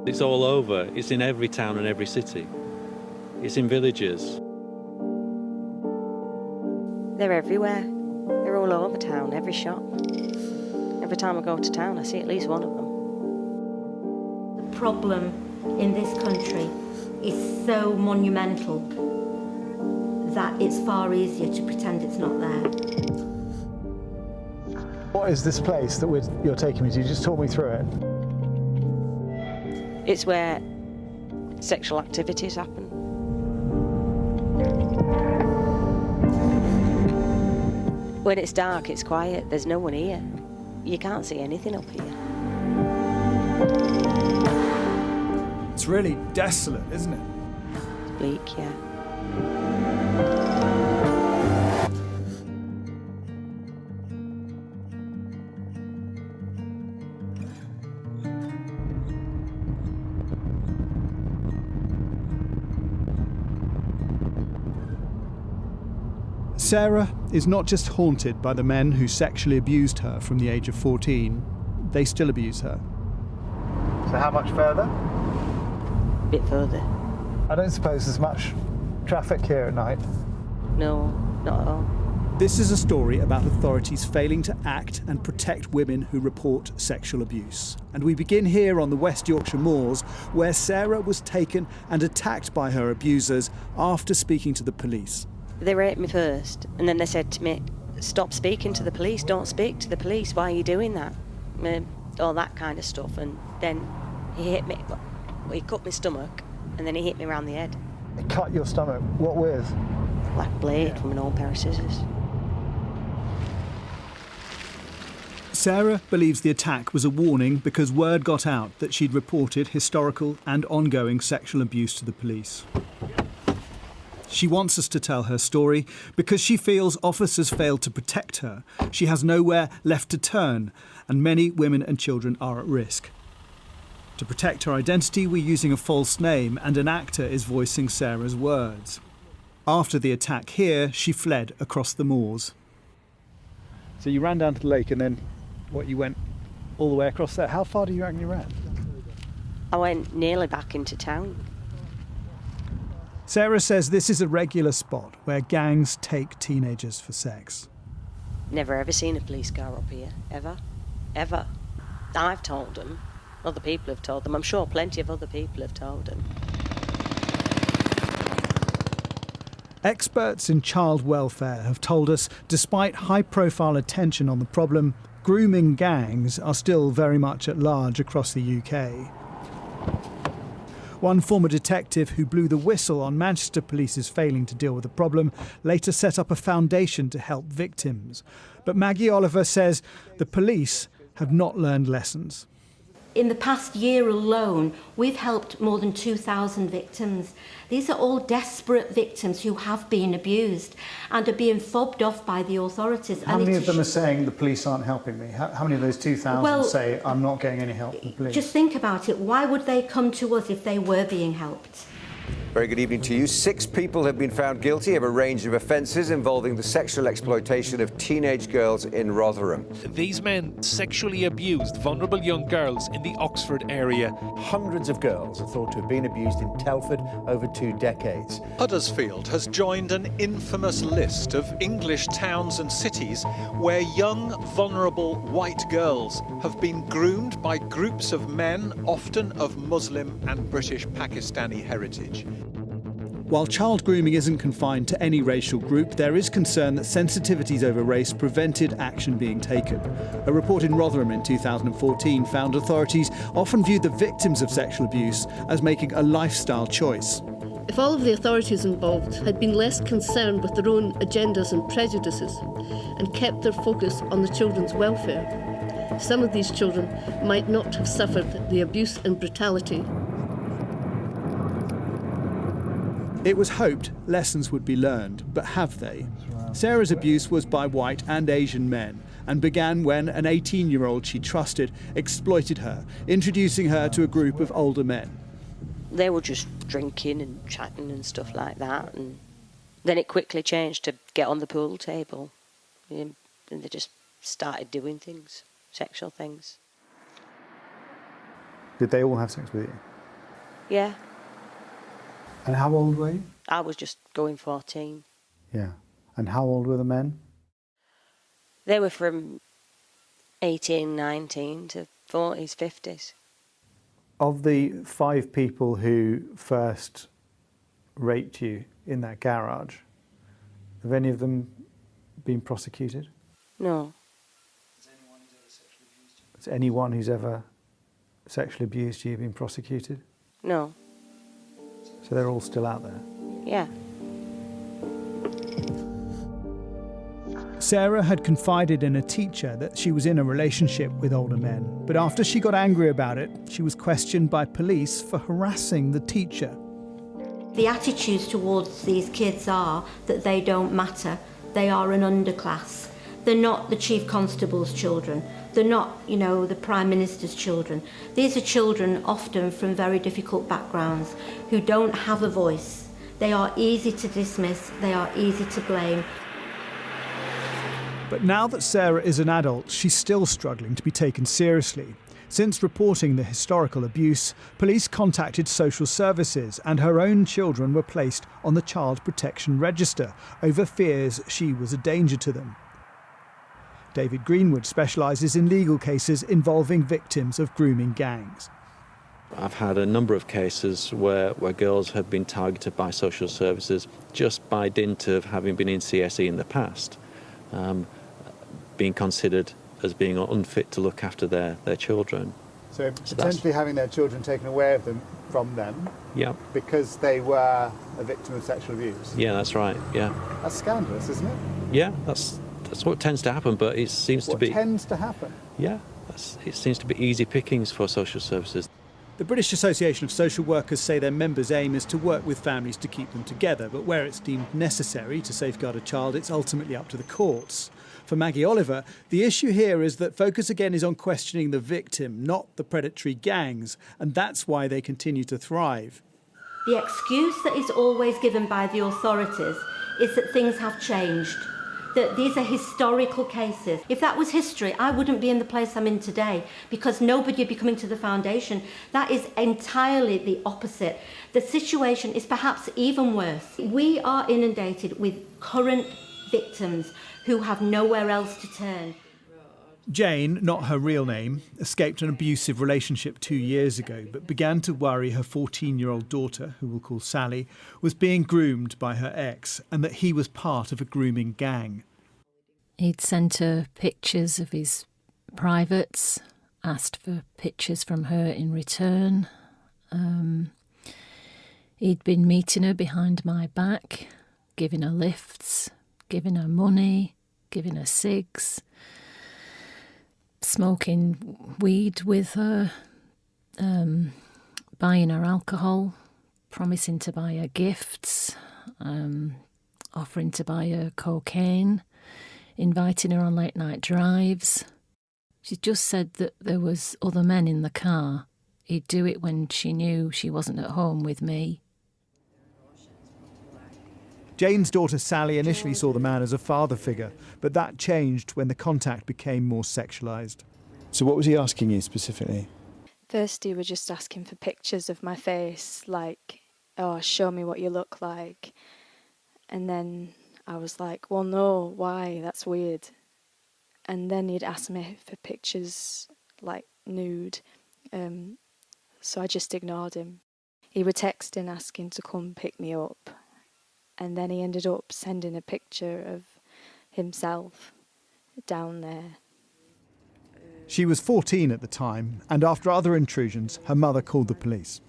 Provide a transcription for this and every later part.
It's all over. It's in every town and every city. It's in villages. They're everywhere. They're all over town, every shop. Every time I go to town, I see at least one of them. The problem in this country is so monumental that it's far easier to pretend it's not there. What is this place that you're taking me to? Just talk me through it. It's where sexual activities happen. When it's dark, it's quiet. There's no one here. You can't see anything up here. It's really desolate, isn't it? It's bleak, yeah. Sarah is not just haunted by the men who sexually abused her from the age of 14, they still abuse her. So how much further? A bit further. I don't suppose there's much traffic here at night? No, not at all. This is a story about authorities failing to act and protect women who report sexual abuse. And we begin here on the West Yorkshire moors, where Sarah was taken and attacked by her abusers after speaking to the police. They raped me first, and then they said to me, stop speaking to the police, don't speak to the police, why are you doing that? All that kind of stuff. And then he hit me, he cut my stomach, and then he hit me around the head. He cut your stomach? What with? Like a blade from an old pair of scissors. Sarah believes the attack was a warning because word got out that she'd reported historical and ongoing sexual abuse to the police. She wants us to tell her story because she feels officers failed to protect her. She has nowhere left to turn, and many women and children are at risk. To protect her identity, we're using a false name, and an actor is voicing Sarah's words. After the attack here, she fled across the moors. So you ran down to the lake and then, you went all the way across there? How far do you reckon you ran? I went nearly back into town. Sarah says this is a regular spot where gangs take teenagers for sex. Never ever seen a police car up here, ever. Ever. I've told them. Other people have told them. I'm sure plenty of other people have told them. Experts in child welfare have told us, despite high-profile attention on the problem, grooming gangs are still very much at large across the UK. One former detective who blew the whistle on Manchester Police's failing to deal with the problem later set up a foundation to help victims. But Maggie Oliver says the police have not learned lessons. In the past year alone, we've helped more than 2,000 victims. These are all desperate victims who have been abused and are being fobbed off by the authorities. How many of them are saying the police aren't helping me? How many of those 2,000 say I'm not getting any help from the police? Just think about it. Why would they come to us if they were being helped? Very good evening to you. 6 people have been found guilty of a range of offences involving the sexual exploitation of teenage girls in Rotherham. These men sexually abused vulnerable young girls in the Oxford area. Hundreds of girls are thought to have been abused in Telford over 2 decades. Huddersfield has joined an infamous list of English towns and cities where young, vulnerable white girls have been groomed by groups of men, often of Muslim and British Pakistani heritage. While child grooming isn't confined to any racial group, there is concern that sensitivities over race prevented action being taken. A report in Rotherham in 2014 found authorities often viewed the victims of sexual abuse as making a lifestyle choice. If all of the authorities involved had been less concerned with their own agendas and prejudices and kept their focus on the children's welfare, some of these children might not have suffered the abuse and brutality. It was hoped lessons would be learned, but have they? Sarah's abuse was by white and Asian men and began when an 18-year-old she trusted exploited her, introducing her to a group of older men. They were just drinking and chatting and stuff like that, and then it quickly changed to get on the pool table, and they just started doing things, sexual things. Did they all have sex with you? Yeah. And how old were you? I was just going 14. Yeah. And how old were the men? They were from 18, 19 to 40s, 50s. Of the 5 people who first raped you in that garage, have any of them been prosecuted? No. Has anyone who's ever sexually abused you been prosecuted? No. So they're all still out there? Yeah. Sarah had confided in a teacher that she was in a relationship with older men, but after she got angry about it, she was questioned by police for harassing the teacher. The attitudes towards these kids are that they don't matter. They are an underclass. They're not the Chief Constable's children. They're not, you know, the Prime Minister's children. These are children often from very difficult backgrounds who don't have a voice. They are easy to dismiss. They are easy to blame. But now that Sarah is an adult, she's still struggling to be taken seriously. Since reporting the historical abuse, police contacted social services and her own children were placed on the Child Protection Register over fears she was a danger to them. David Greenwood specialises in legal cases involving victims of grooming gangs. I've had a number of cases where girls have been targeted by social services just by dint of having been in CSE in the past, being considered as being unfit to look after their children. So potentially having their children taken away from them Yeah. because they were a victim of sexual abuse? Yeah, that's right, yeah. That's scandalous, isn't it? Yeah, that's what tends to happen, but it seems to be... What tends to happen? Yeah, it seems to be easy pickings for social services. The British Association of Social Workers say their members' aim is to work with families to keep them together, but where it's deemed necessary to safeguard a child, it's ultimately up to the courts. For Maggie Oliver, the issue here is that focus again is on questioning the victim, not the predatory gangs, and that's why they continue to thrive. The excuse that is always given by the authorities is that things have changed, that these are historical cases. If that was history, I wouldn't be in the place I'm in today because nobody would be coming to the foundation. That is entirely the opposite. The situation is perhaps even worse. We are inundated with current victims who have nowhere else to turn. Jane, not her real name, escaped an abusive relationship 2 years ago, but began to worry her 14-year-old daughter, who we'll call Sally, was being groomed by her ex and that he was part of a grooming gang. He'd sent her pictures of his privates, asked for pictures from her in return. He'd been meeting her behind my back, giving her lifts, giving her money, giving her cigs, smoking weed with her, buying her alcohol, promising to buy her gifts, offering to buy her cocaine, inviting her on late night drives. She just said that there was other men in the car. He'd do it when she knew she wasn't at home with me. Jane's daughter Sally initially saw the man as a father figure, but that changed when the contact became more sexualised. So what was he asking you specifically? First he was just asking for pictures of my face, like, oh, show me what you look like. And then I was like, well, no, why? That's weird. And then he'd ask me for pictures, like, nude. So I just ignored him. He was texting asking to come pick me up. And then he ended up sending a picture of himself down there. She was 14 at the time, and after other intrusions, her mother called the police.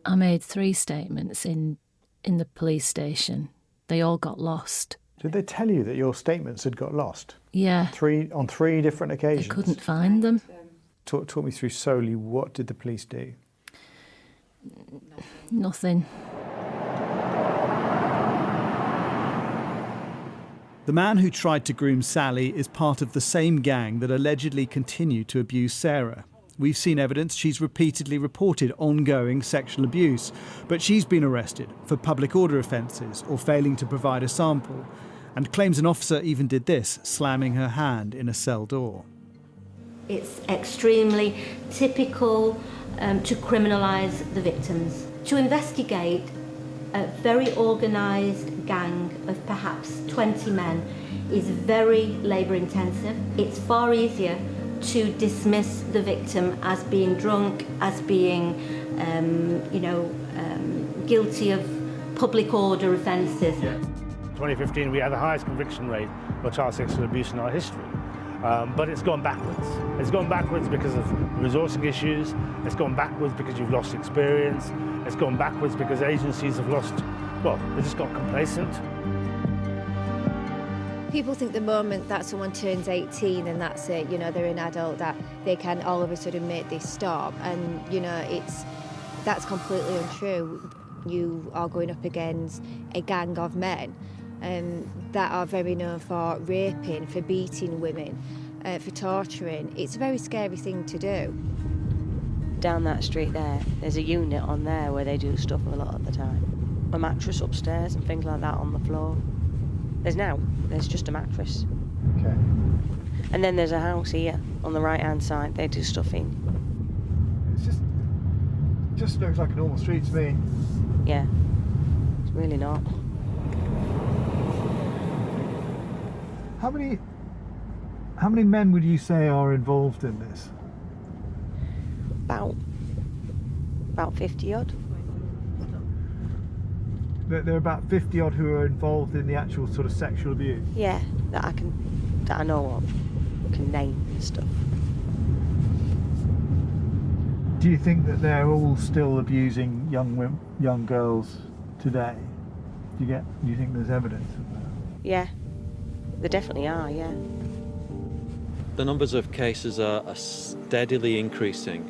I made 3 statements in the police station. They all got lost. Did they tell you that your statements had got lost? Yeah. On 3 different occasions? They couldn't find them. Talk me through solely, what did the police do? Nothing. The man who tried to groom Sally is part of the same gang that allegedly continued to abuse Sarah. We've seen evidence she's repeatedly reported ongoing sexual abuse, but she's been arrested for public order offences or failing to provide a sample, and claims an officer even did this, slamming her hand in a cell door. It's extremely typical to criminalise the victims. To investigate a very organised gang of perhaps 20 men is very labour intensive. It's far easier to dismiss the victim as being drunk, as being, guilty of public order offences. 2015 we had the highest conviction rate for child sexual abuse in our history. But it's gone backwards. It's gone backwards because of resourcing issues. It's gone backwards because you've lost experience. It's gone backwards because agencies have lost, well, they just got complacent. People think the moment that someone turns 18 and that's it, they're an adult, that they can all of a sudden make this stop. And, that's completely untrue. You are going up against a gang of men that are very known for raping, for beating women, for torturing. It's a very scary thing to do. Down that street there's a unit on there where they do stuff a lot of the time. A mattress upstairs and things like that on the floor. There's just a mattress. Okay. And then there's a house here on the right-hand side they do stuff in. It just looks like a normal street to me. Yeah, it's really not. How many men would you say are involved in this? About 50 odd. There are about 50 odd who are involved in the actual sort of sexual abuse? Yeah, that I know of, can name and stuff. Do you think that they're all still abusing young girls today? Do you think there's evidence of that? Yeah, there definitely are, yeah. The numbers of cases are steadily increasing.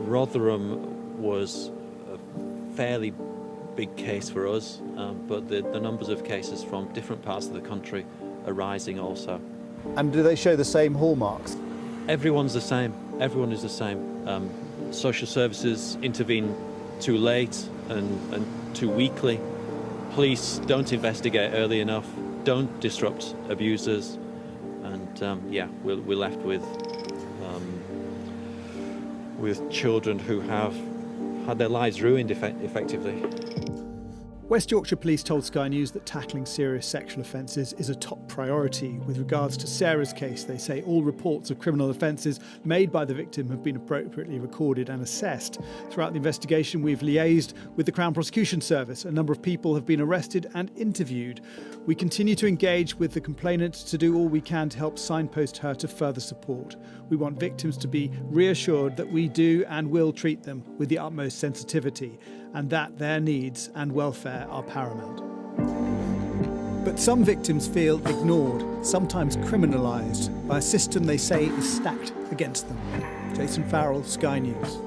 Rotherham was a fairly big case for us, but the numbers of cases from different parts of the country are rising also. And do they show the same hallmarks? Everyone's the same. Everyone is the same. Social services intervene too late and too weakly. Police don't investigate early enough, don't disrupt abusers, and we're left with children who have had their lives ruined effectively. West Yorkshire Police told Sky News that tackling serious sexual offences is a top priority. With regards to Sarah's case, they say all reports of criminal offences made by the victim have been appropriately recorded and assessed. Throughout the investigation, we've liaised with the Crown Prosecution Service. A number of people have been arrested and interviewed. We continue to engage with the complainant to do all we can to help signpost her to further support. We want victims to be reassured that we do and will treat them with the utmost sensitivity, and that their needs and welfare are paramount. But some victims feel ignored, sometimes criminalised, by a system they say is stacked against them. Jason Farrell, Sky News.